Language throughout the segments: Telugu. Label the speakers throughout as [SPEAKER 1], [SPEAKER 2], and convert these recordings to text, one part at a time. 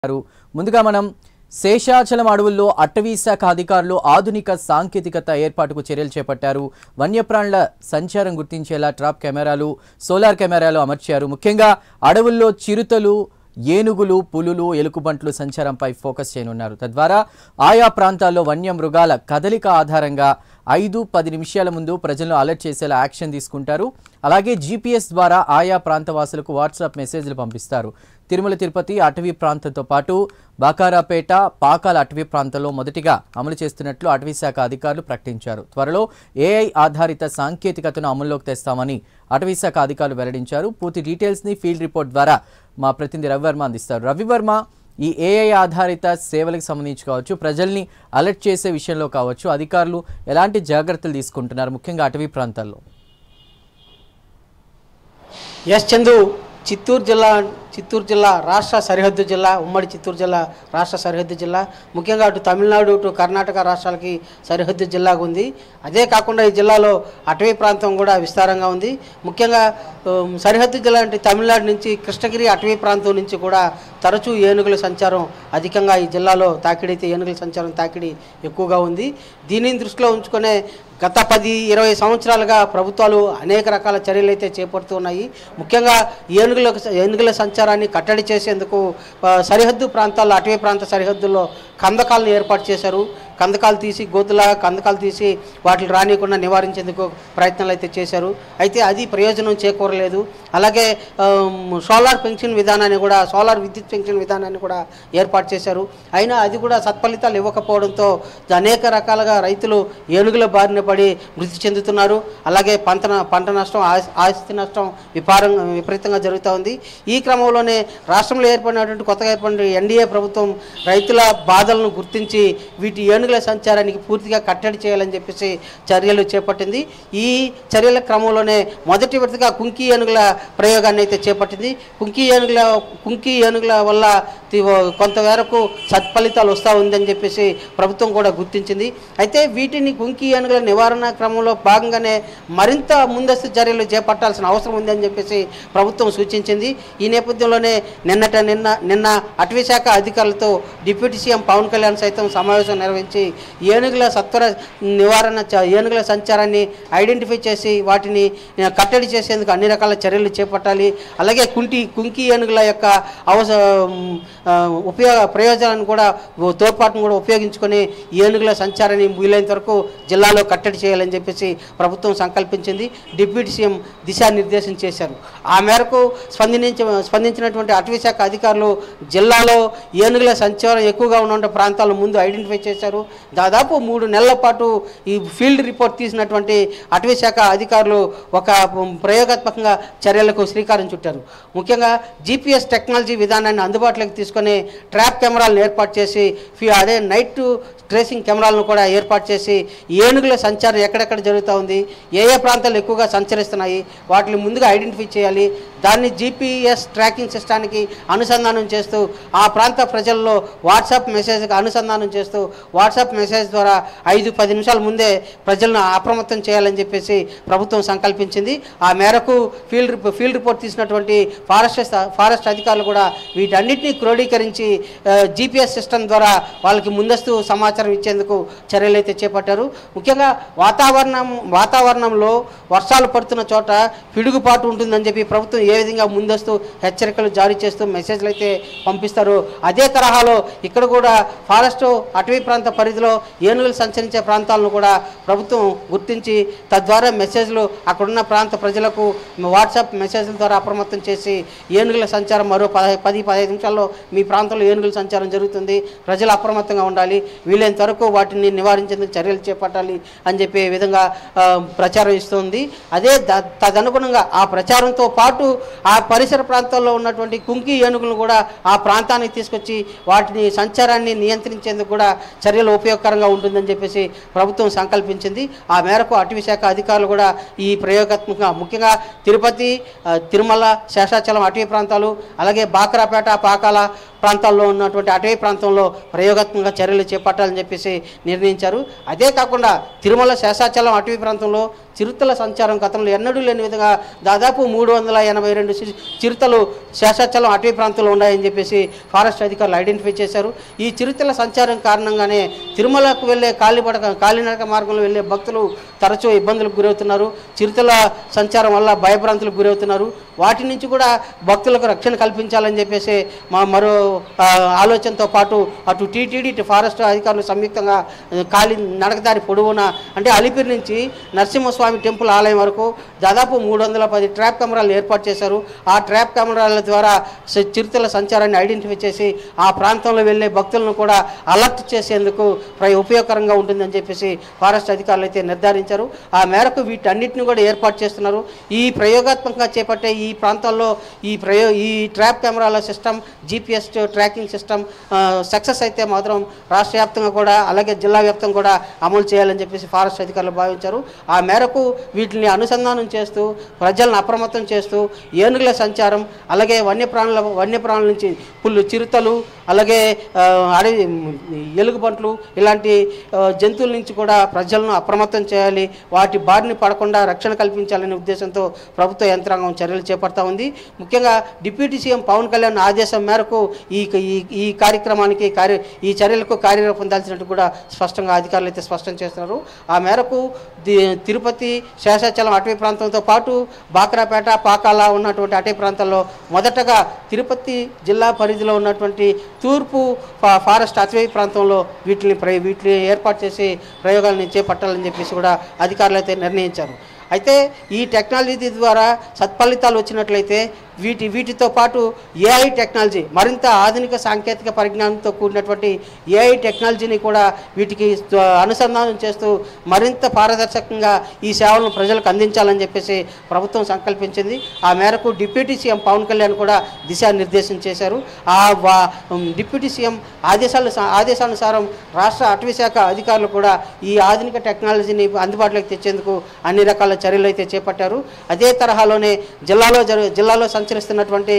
[SPEAKER 1] ముందుగా మనం శేషాచలం అడవుల్లో అటవీ శాఖ అధికారులు ఆధునిక సాంకేతికత ఏర్పాటుకు చర్యలు చేపట్టారు. వన్యప్రాణుల సంచారం గుర్తించేలా ట్రాప్ కెమెరాలు, సోలార్ కెమెరాలు అమర్చారు. ముఖ్యంగా అడవుల్లో చిరుతలు, ఏనుగులు, పులులు, ఎలుకబంట్లు సంచారంపై ఫోకస్ చేయనున్నారు. తద్వారా ఆయా ప్రాంతాల్లో వన్యమృగాల కదలిక ఆధారంగా 5-10 నిమిషాల ముందు ప్రజలను అలర్ట్ చేసేలా యాక్షన్ తీసుకుంటారు. అలాగే జీపీఎస్ ద్వారా ఆయా ప్రాంతవాసులకు వాట్సాప్ మెసేజ్లు పంపిస్తారు. తిరుమల తిరుపతి అటవీ ప్రాంతంతో పాటు బాకారాపేట, పాకాల అటవీ ప్రాంతంలో మొదటిగా అమలు చేస్తున్నట్లు అటవీ శాఖ అధికారులు ప్రకటించారు. త్వరలో ఏఐ ఆధారిత సాంకేతికతను అమల్లోకి తెస్తామని అటవీ శాఖ అధికారులు వెల్లడించారు. పూర్తి డీటెయిల్స్ని ఫీల్డ్ రిపోర్ట్ ద్వారా మా ప్రతినిధి రవివర్మ అందిస్తారు. రవివర్మ, ఈ ఏఐ ఆధారిత సేవలకు సంబంధించి కావచ్చు, ప్రజల్ని అలర్ట్ చేసే విషయంలో కావచ్చు, అధికారులు ఎలాంటి జాగ్రత్తలు తీసుకుంటున్నారు ముఖ్యంగా అటవీ ప్రాంతాల్లో?
[SPEAKER 2] ఎస్ చందు, చిత్తూరు జిల్లా రాష్ట్ర సరిహద్దు జిల్లా, ఉమ్మడి చిత్తూరు జిల్లా రాష్ట్ర సరిహద్దు జిల్లా. ముఖ్యంగా అటు తమిళనాడు, ఇటు కర్ణాటక రాష్ట్రాలకి సరిహద్దు జిల్లాగా ఉంది. అదే కాకుండా ఈ జిల్లాలో అటవీ ప్రాంతం కూడా విస్తారంగా ఉంది. ముఖ్యంగా సరిహద్దు జిల్లా అంటే తమిళనాడు నుంచి కృష్ణగిరి అటవీ ప్రాంతం నుంచి కూడా తరచూ ఏనుగుల సంచారం అధికంగా ఈ జిల్లాలో తాకిడైతే ఏనుగుల సంచారం తాకిడి ఎక్కువగా ఉంది. దీనిని దృష్టిలో ఉంచుకునే గత 10-20 సంవత్సరాలుగా ప్రభుత్వాలు అనేక రకాల చర్యలు అయితే చేపడుతూ ఉన్నాయి. ముఖ్యంగా ఏనుగుల సంచారాన్ని కట్టడి చేసేందుకు సరిహద్దు ప్రాంతాల్లో, అటవీ ప్రాంత సరిహద్దుల్లో కందకాలను ఏర్పాటు చేశారు. కందకాలు తీసి వాటిని రానియకుండా నివారించేందుకు ప్రయత్నాలు అయితే చేశారు. అయితే అది ప్రయోజనం చేకూరలేదు. అలాగే సోలార్ విద్యుత్ పెన్షన్ విధానాన్ని కూడా ఏర్పాటు చేశారు. అయినా అది కూడా సత్ఫలితాలు ఇవ్వకపోవడంతో అనేక రకాలుగా రైతులు ఏనుగుల బారిన పడి మృతి చెందుతున్నారు. అలాగే పంట నష్టం, ఆస్తి నష్టం విపరీతంగా జరుగుతూ ఉంది. ఈ క్రమంలోనే రాష్ట్రంలో కొత్తగా ఏర్పడిన ఎన్డీఏ ప్రభుత్వం రైతుల బాధలను గుర్తించి వీటి ఏనుగుల సంచారానికి పూర్తిగా కట్టడి చేయాలని చెప్పేసి చర్యలు చేపట్టింది. ఈ చర్యల క్రమంలోనే మొదటి విడతగా కుంకి ఏనుగుల ప్రయోగాన్ని అయితే చేపట్టింది. కుంకి ఏనుగుల వల్ల కొంతవరకు సత్ఫలితాలు వస్తూ ఉందని చెప్పేసి ప్రభుత్వం కూడా గుర్తించింది. అయితే వీటిని కుంకి ఏనుగుల నివారణ క్రమంలో భాగంగానే మరింత ముందస్తు చర్యలు చేపట్టాల్సిన అవసరం ఉందని చెప్పేసి ప్రభుత్వం సూచించింది. ఈ నేపథ్యంలోనే నిన్న అటవీ శాఖ అధికారులతో డిప్యూటీ సీఎం పవన్ కళ్యాణ్ సైతం సమావేశం నిర్వహించి ఏనుగుల సత్వర నివారణ, ఏనుగుల సంచారాన్ని ఐడెంటిఫై చేసి వాటిని కట్టడి చేసేందుకు అన్ని రకాల చర్యలు చేపట్టాలి. అలాగే కుంకి ఏనుగుల యొక్క ప్రయోజనాలను కూడా, తోడ్పాటును కూడా ఉపయోగించుకొని ఏనుగుల సంచారాన్ని వీలైనంత వరకు జిల్లాలో కట్టడి చేయాలని చెప్పేసి ప్రభుత్వం సంకల్పించింది. డిప్యూటీ సీఎం దిశానిర్దేశం చేశారు. ఆ మేరకు స్పందించినటువంటి అటవీ శాఖ అధికారులు జిల్లాలో ఏనుగుల సంచారం ఎక్కువగా ఉన్న ప్రాంతాలను ముందు ఐడెంటిఫై చేశారు. దాదాపు 3 నెలల పాటు ఈ ఫీల్డ్ రిపోర్ట్ తీసినటువంటి అటవీ శాఖ అధికారులు ఒక ప్రయోగాత్మకంగా చర్యలకు శ్రీకారం చుట్టారు. ముఖ్యంగా జీపీఎస్ టెక్నాలజీ విధానాన్ని అందుబాటులోకి తీసుకొని ట్రాప్ కెమెరాలను ఏర్పాటు చేసి, అదే నైట్ ట్రేసింగ్ కెమెరాలను కూడా ఏర్పాటు చేసి ఏనుగుల సంచారం ఎక్కడెక్కడ జరుగుతూ ఉంది, ఏ ప్రాంతాలు ఎక్కువగా సంచరిస్తున్నాయి, వాటిని ముందుగా ఐడెంటిఫై చేయాలి. దాన్ని జీపీఎస్ ట్రాకింగ్ సిస్టానికి అనుసంధానం చేస్తూ ఆ ప్రాంత ప్రజల్లో వాట్సాప్ మెసేజ్కి అనుసంధానం చేస్తూ వాట్సాప్ మెసేజ్ ద్వారా 5-10 నిమిషాల ముందే ప్రజలను అప్రమత్తం చేయాలని చెప్పేసి ప్రభుత్వం సంకల్పించింది. ఆ మేరకు ఫీల్డ్ రిపోర్ట్ తీసినటువంటి ఫారెస్ట్ అధికారులు కూడా వీటన్నిటినీ క్రోడీకరించి జీపీఎస్ సిస్టమ్ ద్వారా వాళ్ళకి ముందస్తు సమాచారం ఇచ్చేందుకు చర్యలు అయితే చేపట్టారు. ముఖ్యంగా వాతావరణంలో వర్షాలు పడుతున్న చోట పిడుగుపాటు ఉంటుందని చెప్పి ప్రభుత్వం ఏ విధంగా ముందస్తు హెచ్చరికలు జారీ చేస్తూ మెసేజ్లు అయితే పంపిస్తారు, అదే తరహాలో ఇక్కడ కూడా ఫారెస్ట్ అటవీ ప్రాంత పరిధిలో ఏనుగులు సంచరించే ప్రాంతాలను కూడా ప్రభుత్వం గుర్తించి తద్వారా మెసేజ్లు అక్కడున్న ప్రాంత ప్రజలకు వాట్సాప్ మెసేజ్ల ద్వారా అప్రమత్తం చేసి ఏనుగుల సంచారం మరో 10-15 నిమిషాల్లో మీ ప్రాంతంలో ఏనుగుల సంచారం జరుగుతుంది, ప్రజలు అప్రమత్తంగా ఉండాలి, వీలైనంత వరకు వాటిని నివారించేందుకు చర్యలు చేపట్టాలి అని చెప్పే విధంగా ప్రచారం ఇస్తుంది. అదే తదనుగుణంగా ఆ ప్రచారంతో పాటు ఆ పరిసర ప్రాంతాల్లో ఉన్నటువంటి కుంకి ఏనుగులను కూడా ఆ ప్రాంతానికి తీసుకొచ్చి వాటిని సంచారాన్ని నియంత్రించేందుకు కూడా చర్యలు ఉపయోగకరంగా ఉంటుందని చెప్పేసి ప్రభుత్వం సంకల్పించింది. ఆ మేరకు అటవీ శాఖ అధికారులు కూడా ఈ ప్రయోగాత్మకంగా ముఖ్యంగా తిరుపతి, తిరుమల, శేషాచలం అటవీ ప్రాంతాలు, అలాగే బాకరాపేట, పాకాల ప్రాంతాల్లో ఉన్నటువంటి అటవీ ప్రాంతంలో ప్రయోగాత్మకంగా చర్యలు చేపట్టాలని చెప్పేసి నిర్ణయించారు. అదే కాకుండా తిరుమల, శేషాచలం అటవీ ప్రాంతంలో చిరుతల సంచారం గతంలో ఎన్నడూ లేని విధంగా దాదాపు 382 చిరుతలు శేషాచలం అటవీ ప్రాంతంలో ఉన్నాయని చెప్పేసి ఫారెస్ట్ అధికారులు ఐడెంటిఫై చేశారు. ఈ చిరుతల సంచారం కారణంగానే తిరుమలకు వెళ్ళే కాలినడక మార్గంలో వెళ్ళే భక్తులు తరచూ ఇబ్బందులకు గురవుతున్నారు. చిరుతల సంచారం వల్ల భయభ్రాంతులకు గురవుతున్నారు. వాటి నుంచి కూడా భక్తులకు రక్షణ కల్పించాలని చెప్పేసి మరో ఆలోచనతో పాటు అటు టీటీడీ ఇటు ఫారెస్ట్ అధికారులు సంయుక్తంగా నడకదారి పొడవునా అంటే అలిపిరి నుంచి నరసింహస్వామి టెంపుల్ ఆలయం వరకు దాదాపు 310 ట్రాప్ కెమెరాలు ఏర్పాటు చేశారు. ఆ ట్రాప్ కెమెరాల ద్వారా చిరుతల సంచారాన్ని ఐడెంటిఫై చేసి ఆ ప్రాంతంలో వెళ్ళే భక్తులను కూడా అలర్ట్ చేసేందుకు ఉపయోగకరంగా ఉంటుందని చెప్పేసి ఫారెస్ట్ అధికారులు అయితే నిర్ధారించారు. ఆ మేరకు వీటన్నిటిని కూడా ఏర్పాటు చేస్తున్నారు. ఈ ప్రయోగాత్మకంగా చేపట్టే ఈ ప్రాంతాల్లో ఈ ట్రాప్ కెమెరాల system, GPS tracking system success అయితే మాత్రం రాష్ట్ర వ్యాప్తంగా కూడా అలాగే జిల్లా వ్యాప్తంగా కూడా అమలు చేయాలని చెప్పేసి ఫారెస్ట్ అధికారులు భావించారు. ఆ మేరకు వీటిని అనుసంధానం చేస్తూ ప్రజలను అప్రమత్తం చేస్తూ ఏనుగుల సంచారం అలాగే వన్యప్రాణుల నుంచి చిరుతలు అలాగే అడవి ఎలుగుబంట్లు ఇలాంటి జంతువుల నుంచి కూడా ప్రజలను అప్రమత్తం చేయాలి, వాటి బారిన పడకుండా రక్షణ కల్పించాలనే ఉద్దేశంతో ప్రభుత్వ యంత్రాంగం చర్యలు చేపడతా ఉంది. ముఖ్యంగా డిప్యూటీ సీఎం పవన్ కళ్యాణ్ ఆదేశం మేరకు ఈ కార్యక్రమానికి ఈ చర్యలకు కార్యరూపం దాల్చినట్టు కూడా స్పష్టంగా అధికారులు అయితే స్పష్టం చేస్తున్నారు. ఆ మేరకు తిరుపతి శేషాచలం అటవీ ప్రాంతంతో పాటు బాక్రాపేట పాకాల ఉన్నటువంటి అటవీ ప్రాంతాల్లో మొదటగా తిరుపతి జిల్లా పరిధిలో ఉన్నటువంటి తూర్పు ఫారెస్ట్ అటవీ ప్రాంతంలో వీటిని ఏర్పాటు చేసి ప్రయోగాలను చేపట్టాలని చెప్పేసి కూడా అధికారులు అయితే నిర్ణయించారు. అయితే ఈ టెక్నాలజీ ద్వారా సత్ఫలితాలు వచ్చినట్లయితే వీటితో పాటు AI టెక్నాలజీ మరింత ఆధునిక సాంకేతిక పరిజ్ఞానంతో కూడినటువంటి AI టెక్నాలజీని కూడా వీటికి అనుసంధానం చేస్తూ మరింత పారదర్శకంగా ఈ సేవలను ప్రజలకు అందించాలని చెప్పేసి ప్రభుత్వం సంకల్పించింది. ఆ మేరకు డిప్యూటీ సీఎం పవన్ కళ్యాణ్ కూడా దిశానిర్దేశం చేశారు. డిప్యూటీ సీఎం ఆదేశానుసారం రాష్ట్ర అటవీ శాఖ అధికారులు కూడా ఈ ఆధునిక టెక్నాలజీని అందుబాటులోకి తెచ్చేందుకు అన్ని రకాల చర్యలు అయితే చేపట్టారు. అదే తరహాలోనే జిల్లాలో సంచరిస్తున్నటువంటి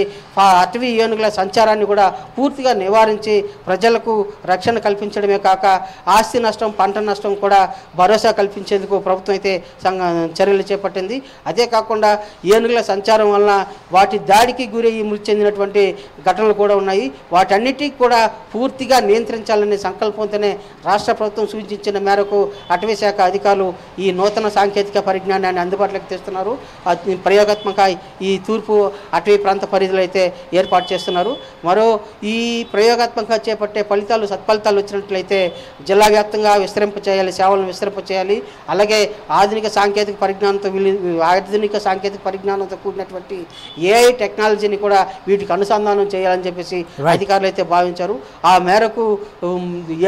[SPEAKER 2] అటవీ ఏనుగుల సంచారాన్ని కూడా పూర్తిగా నివారించి ప్రజలకు రక్షణ కల్పించడమే కాక ఆస్తి నష్టం, పంట నష్టం కూడా భరోసా కల్పించేందుకు ప్రభుత్వం అయితే చర్యలు చేపట్టింది. అదే కాకుండా ఏనుగుల సంచారం వలన వాటి దాడికి గురయ్యి మృతి చెందినటువంటి ఘటనలు కూడా ఉన్నాయి. వాటన్నిటికీ కూడా పూర్తిగా నియంత్రించాలనే సంకల్పంతోనే రాష్ట్ర ప్రభుత్వం సూచించిన మేరకు అటవీ శాఖ అధికారులు ఈ నూతన సాంకేతిక పరిజ్ఞానాన్ని అందుబాటులోకి తెస్తున్నారు. ప్రయోగాత్మక ఈ తూర్పు అటవీ ప్రాంత పరిధిలో అయితే ఏర్పాటు చేస్తున్నారు. మరో ఈ ప్రయోగాత్మకంగా చేపట్టే సత్ఫలితాలు వచ్చినట్లయితే జిల్లా వ్యాప్తంగా సేవలను విస్తరింపచేయాలి. అలాగే ఆధునిక సాంకేతిక పరిజ్ఞానంతో కూడినటువంటి AI టెక్నాలజీని కూడా వీటికి అనుసంధానం చేయాలని చెప్పేసి అధికారులు అయితే భావించారు. ఆ మేరకు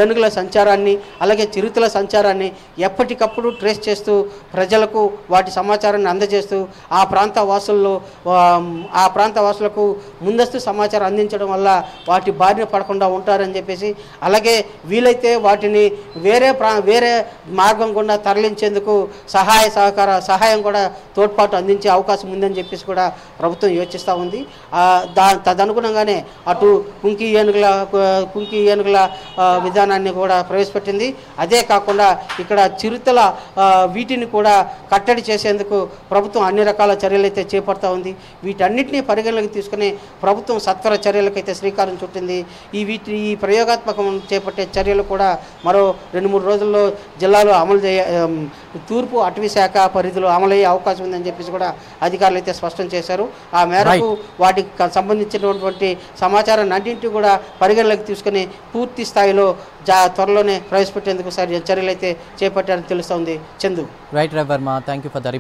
[SPEAKER 2] ఏనుగుల సంచారాన్ని అలాగే చిరుతల సంచారాన్ని ఎప్పటికప్పుడు ట్రేస్ చేస్తూ ప్రజలకు వాటి సమాచారాన్ని అందజేస్తూ ఆ ప్రాంత వాసులకు ముందస్తు సమాచారం అందించడం వల్ల వాటి బారిన పడకుండా ఉంటారని చెప్పేసి అలాగే వీలైతే వాటిని వేరే మార్గం గుండా తరలించేందుకు సహాయం కూడా తోడ్పాటు అందించే అవకాశం ఉందని చెప్పేసి కూడా ప్రభుత్వం యోచిస్తూ ఉంది. తదనుగుణంగానే అటు కుంకి ఏనుగుల విధానాన్ని కూడా ప్రవేశపెట్టింది. అదే కాకుండా ఇక్కడ చిరుతల వీటిని కూడా కట్టడి చేసేందుకు ప్రభుత్వం అన్ని రకాల చర్యలు అయితే చేపడతా ఉంది. వీటన్నిటినీ పరిగణలోకి తీసుకుని ప్రభుత్వం సత్వర చర్యలకైతే శ్రీకారం చుట్టింది. ఈ ప్రయోగాత్మకం చేపట్టే చర్యలు కూడా మరో 2-3 రోజుల్లో జిల్లాలో తూర్పు అటవీ శాఖ పరిధిలో అమలయ్యే అవకాశం ఉందని చెప్పేసి కూడా అధికారులు అయితే స్పష్టం చేశారు. ఆ మేరకు వాటికి సంబంధించినటువంటి సమాచారాన్ని అన్నింటినీ కూడా పరిగణలోకి తీసుకుని పూర్తి స్థాయిలో త్వరలోనే ప్రవేశపెట్టేందుకు చర్యలు అయితే చేపట్టారని తెలుస్తోంది. Chandu.
[SPEAKER 1] Right Ravi Varma, thank you for the